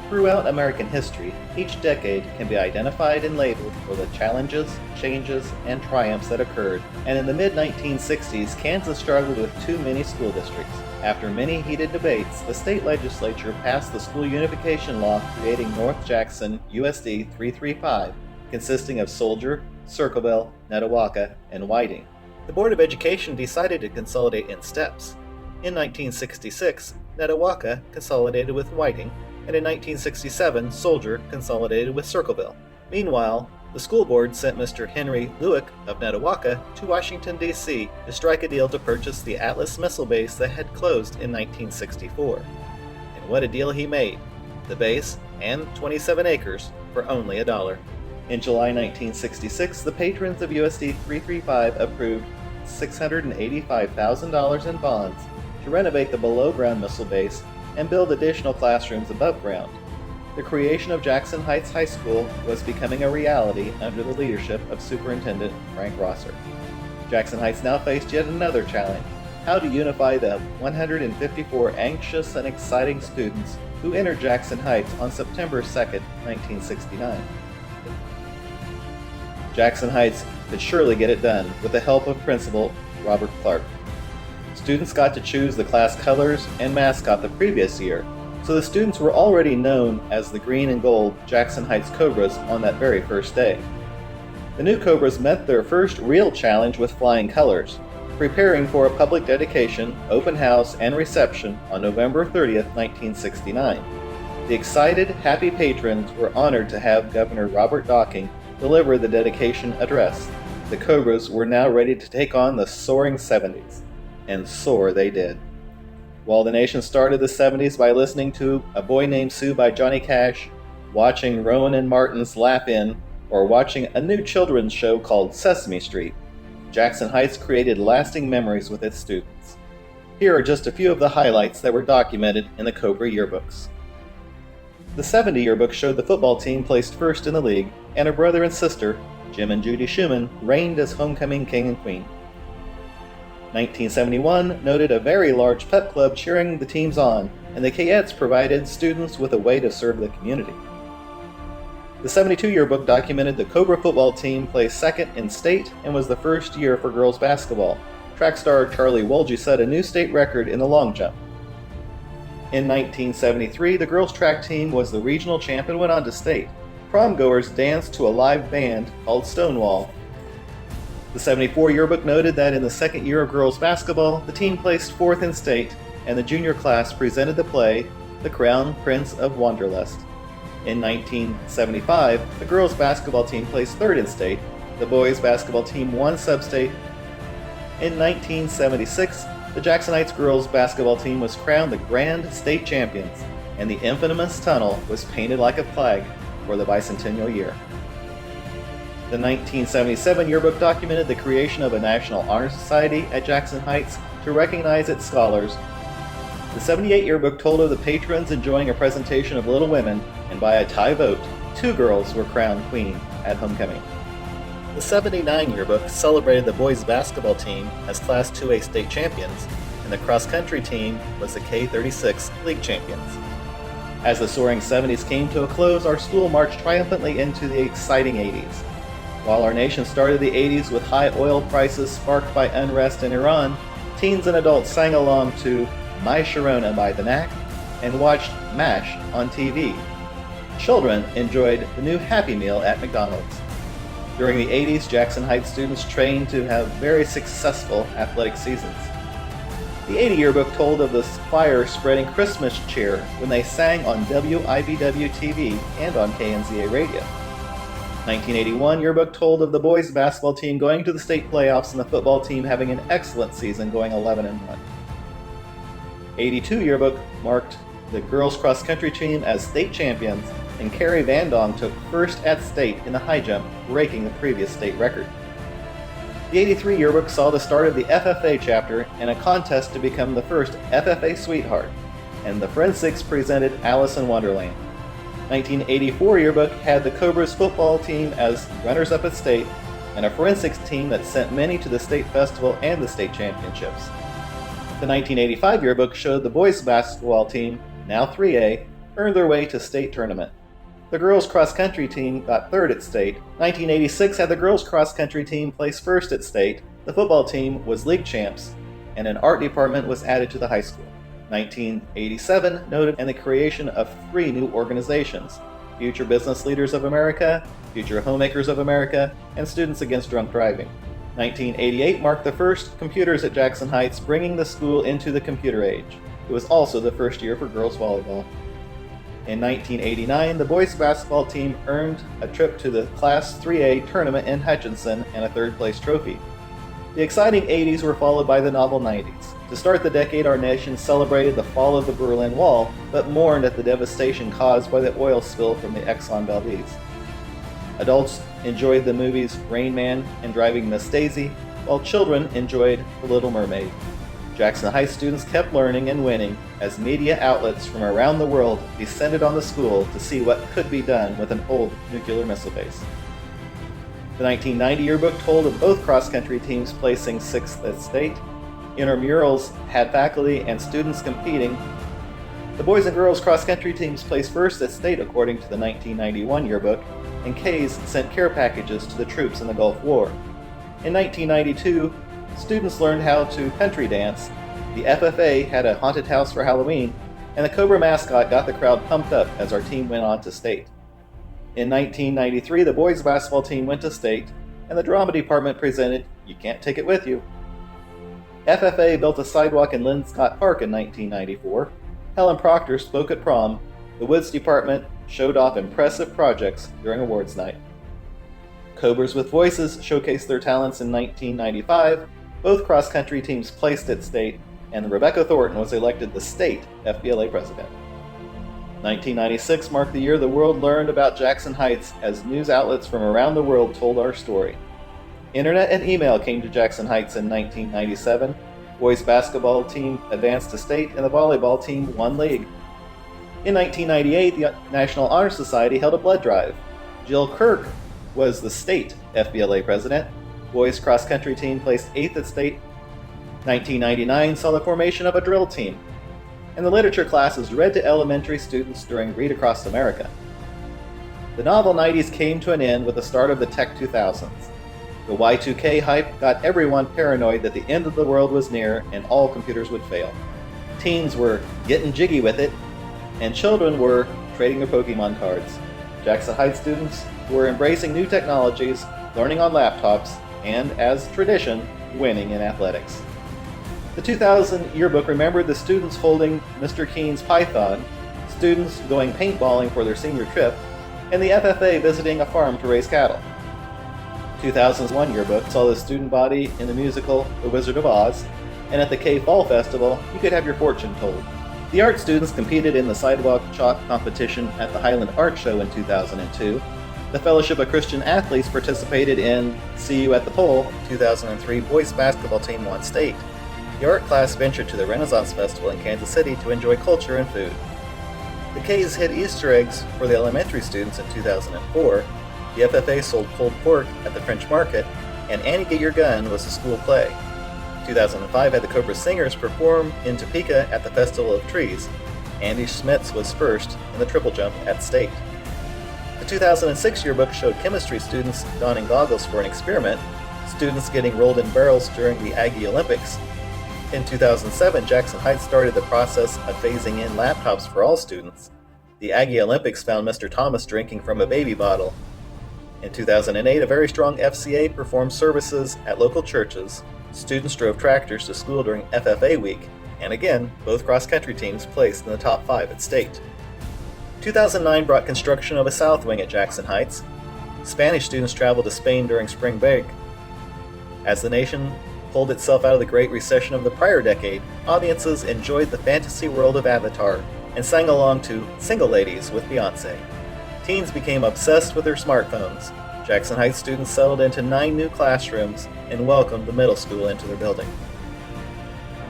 Throughout American history, each decade can be identified and labeled for the challenges, changes, and triumphs that occurred, and in the mid-1960s, Kansas struggled with too many school districts. After many heated debates, the state legislature passed the school unification law creating North Jackson USD 335, consisting of Soldier, Circleville, Netawaka, and Whiting. The Board of Education decided to consolidate in steps. In 1966, Netawaka consolidated with Whiting, and in 1967, Soldier consolidated with Circleville. Meanwhile, the school board sent Mr. Henry Lewick of Netawaka to Washington, D.C. to strike a deal to purchase the Atlas missile base that had closed in 1964. And what a deal he made! The base and 27 acres for only $1. In July 1966, the patrons of USD 335 approved $685,000 in bonds to renovate the below-ground missile base and build additional classrooms above ground. The creation of Jackson Heights High School was becoming a reality under the leadership of Superintendent Frank Rosser. Jackson Heights now faced yet another challenge: how to unify the 154 anxious and exciting students who entered Jackson Heights on September 2, 1969. Jackson Heights could surely get it done with the help of Principal Robert Clark. Students got to choose the class colors and mascot the previous year, so the students were already known as the green and gold Jackson Heights Cobras on that very first day. The new Cobras met their first real challenge with flying colors, preparing for a public dedication, open house, and reception on November 30, 1969. The excited, happy patrons were honored to have Governor Robert Docking deliver the dedication address. The Cobras were now ready to take on the soaring 70s. And soar they did. While the nation started the 70s by listening to A Boy Named Sue by Johnny Cash, watching Rowan and Martin's Lap In, or watching a new children's show called Sesame Street, Jackson Heights created lasting memories with its students. Here are just a few of the highlights that were documented in the Cobra yearbooks. The 70 yearbook showed the football team placed first in the league, and her brother and sister, Jim and Judy Schumann, reigned as homecoming king and queen. 1971 noted a very large pep club cheering the teams on, and the Cayettes provided students with a way to serve the community. The 72 yearbook documented the Cobra football team placed second in state and was the first year for girls basketball. Track star Charlie Wolge set a new state record in the long jump. In 1973, the girls track team was the regional champ and went on to state. Prom goers danced to a live band called Stonewall. The 74 yearbook noted that in the second year of girls basketball, the team placed fourth in state, and the junior class presented the play, The Crown Prince of Wanderlust. In 1975, the girls basketball team placed third in state, the boys basketball team won sub-state. In 1976, the Jackson Heights girls basketball team was crowned the Grand State Champions, and the infamous tunnel was painted like a flag for the bicentennial year. The 1977 yearbook documented the creation of a National Honor Society at Jackson Heights to recognize its scholars. The 78 yearbook told of the patrons enjoying a presentation of Little Women, and by a tie vote, 2 girls were crowned queen at homecoming. The 79 yearbook celebrated the boys basketball team as Class 2A state champions, and the cross-country team was the K-36 league champions. As the soaring 70s came to a close, our school marched triumphantly into the exciting 80s. While our nation started the 80s with high oil prices sparked by unrest in Iran, teens and adults sang along to My Sharona by The Knack and watched MASH on TV. Children enjoyed the new Happy Meal at McDonald's. During the 80s, Jackson Heights students trained to have very successful athletic seasons. The 80 yearbook told of the fire-spreading Christmas cheer when they sang on WIBW TV and on KNZA radio. 1981 yearbook told of the boys basketball team going to the state playoffs and the football team having an excellent season going 11-1. 82 yearbook marked the girls cross-country team as state champions, and Carrie Van Dong took first at state in the high jump, breaking the previous state record. The 83 yearbook saw the start of the FFA chapter and a contest to become the first FFA Sweetheart, and the Forensics presented Alice in Wonderland. 1984 yearbook had the Cobras football team as runners-up at state, and a forensics team that sent many to the state festival and the state championships. The 1985 yearbook showed the boys basketball team, now 3A, earned their way to state tournament. The girls cross-country team got third at state. 1986 had the girls cross-country team place first at state. The football team was league champs, and an art department was added to the high school. 1987 noted in the creation of 3 new organizations: Future Business Leaders of America, Future Homemakers of America, and Students Against Drunk Driving. 1988 marked the first computers at Jackson Heights, bringing the school into the computer age. It was also the first year for girls volleyball. In 1989, the boys basketball team earned a trip to the Class 3A tournament in Hutchinson and a third-place trophy. The exciting 80s were followed by the novel 90s. To start the decade, our nation celebrated the fall of the Berlin Wall, but mourned at the devastation caused by the oil spill from the Exxon Valdez. Adults enjoyed the movies Rain Man and Driving Miss Daisy, while children enjoyed The Little Mermaid. Jackson Heights students kept learning and winning as media outlets from around the world descended on the school to see what could be done with an old nuclear missile base. The 1990 yearbook told of both cross-country teams placing 6th at state. Intramurals had faculty and students competing. The boys and girls cross-country teams placed first at state according to the 1991 yearbook, and K's sent care packages to the troops in the Gulf War. In 1992, students learned how to country dance, the FFA had a haunted house for Halloween, and the Cobra mascot got the crowd pumped up as our team went on to state. In 1993, the boys basketball team went to state, and the drama department presented You Can't Take It With You. FFA built a sidewalk in Linscott Park in 1994. Helen Proctor spoke at prom. The Woods department showed off impressive projects during awards night. Cobras with Voices showcased their talents in 1995. Both cross-country teams placed at state, and Rebecca Thornton was elected the state FBLA president. 1996 marked the year the world learned about Jackson Heights as news outlets from around the world told our story. Internet and email came to Jackson Heights in 1997. Boys basketball team advanced to state, and the volleyball team won league. In 1998, the National Honor Society held a blood drive. Jill Kirk was the state FBLA president. Boys cross-country team placed 8th at state. 1999 saw the formation of a drill team, and the literature classes read to elementary students during Read Across America. The novel 90s came to an end with the start of the Tech 2000s. The Y2K hype got everyone paranoid that the end of the world was near and all computers would fail. Teens were getting jiggy with it, and children were trading their Pokemon cards. Jackson Heights students were embracing new technologies, learning on laptops, and, as tradition, winning in athletics. The 2000 yearbook remembered the students holding Mr. Keen's Python, students going paintballing for their senior trip, and the FFA visiting a farm to raise cattle. 2001 yearbook saw the student body in the musical The Wizard of Oz, and at the K Fall Festival, you could have your fortune told. The art students competed in the Sidewalk Chalk competition at the Highland Art Show in 2002. The Fellowship of Christian Athletes participated in See You at the Pole. 2003 boys basketball team won state. The art class ventured to the Renaissance Festival in Kansas City to enjoy culture and food. The K's hid Easter eggs for the elementary students in 2004. The FFA sold pulled pork at the French Market, and Annie Get Your Gun was a school play. 2005 had the Cobra Singers perform in Topeka at the Festival of Trees. Andy Schmitz was first in the triple jump at state. The 2006 yearbook showed chemistry students donning goggles for an experiment, students getting rolled in barrels during the Aggie Olympics. In 2007, Jackson Heights started the process of phasing in laptops for all students. The Aggie Olympics found Mr. Thomas drinking from a baby bottle. In 2008, a very strong FCA performed services at local churches. Students drove tractors to school during FFA week, and again, both cross-country teams placed in the top 5 at state. 2009 brought construction of a south wing at Jackson Heights. Spanish students traveled to Spain during spring break. As the nation pulled itself out of the Great Recession of the prior decade, audiences enjoyed the fantasy world of Avatar and sang along to Single Ladies with Beyoncé. Teens became obsessed with their smartphones. Jackson Heights students settled into 9 new classrooms and welcomed the middle school into their building.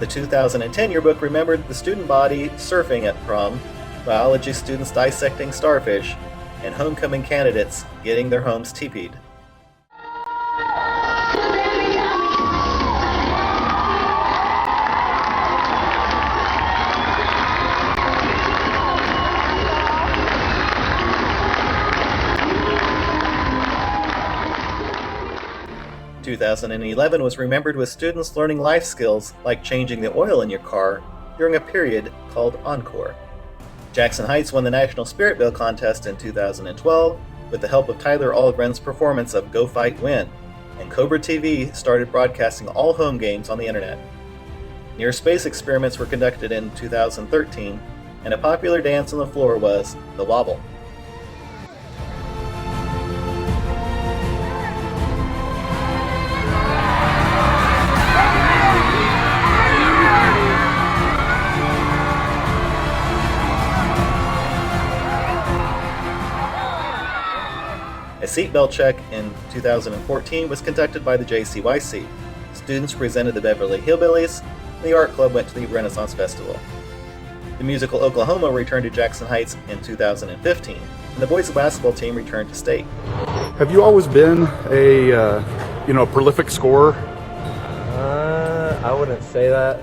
The 2010 yearbook remembered the student body surfing at prom, biology students dissecting starfish, and homecoming candidates getting their homes teepeed. 2011 was remembered with students learning life skills like changing the oil in your car during a period called Encore. Jackson Heights won the National Spirit Bill contest in 2012 with the help of Tyler Algren's performance of Go Fight Win, and Cobra TV started broadcasting all home games on the internet. Near space experiments were conducted in 2013, and a popular dance on the floor was the wobble. A seatbelt check in 2014 was conducted by the JCYC. Students presented the Beverly Hillbillies, and the art club went to the Renaissance Festival. The musical Oklahoma returned to Jackson Heights in 2015, and the boys basketball team returned to state. Have you always been a prolific scorer? I wouldn't say that.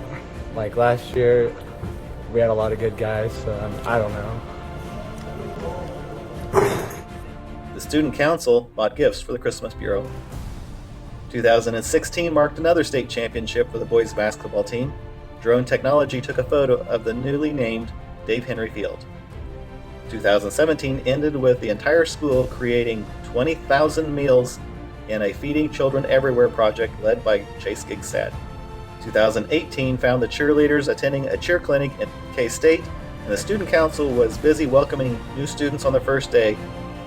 Like last year, we had a lot of good guys, so I don't know. The Student Council bought gifts for the Christmas Bureau. 2016 marked another state championship for the boys basketball team. Drone technology took a photo of the newly named Dave Henry Field. 2017 ended with the entire school creating 20,000 meals in a Feeding Children Everywhere project led by Chase Gigsad. 2018 found the cheerleaders attending a cheer clinic at K-State, and the Student Council was busy welcoming new students on the first day.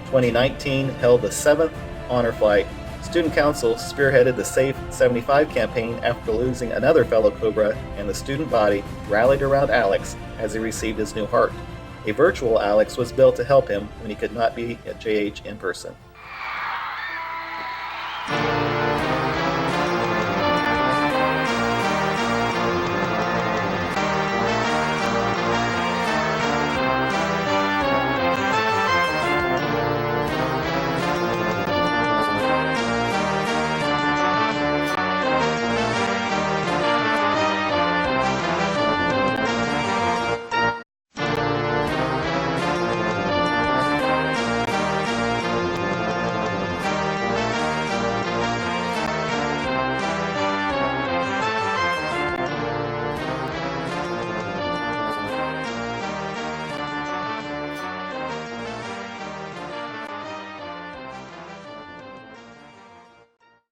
2019 held the 7th honor flight. Student Council spearheaded the Safe 75 campaign after losing another fellow Cobra, and the student body rallied around Alex as he received his new heart. A virtual Alex was built to help him when he could not be at JH in person.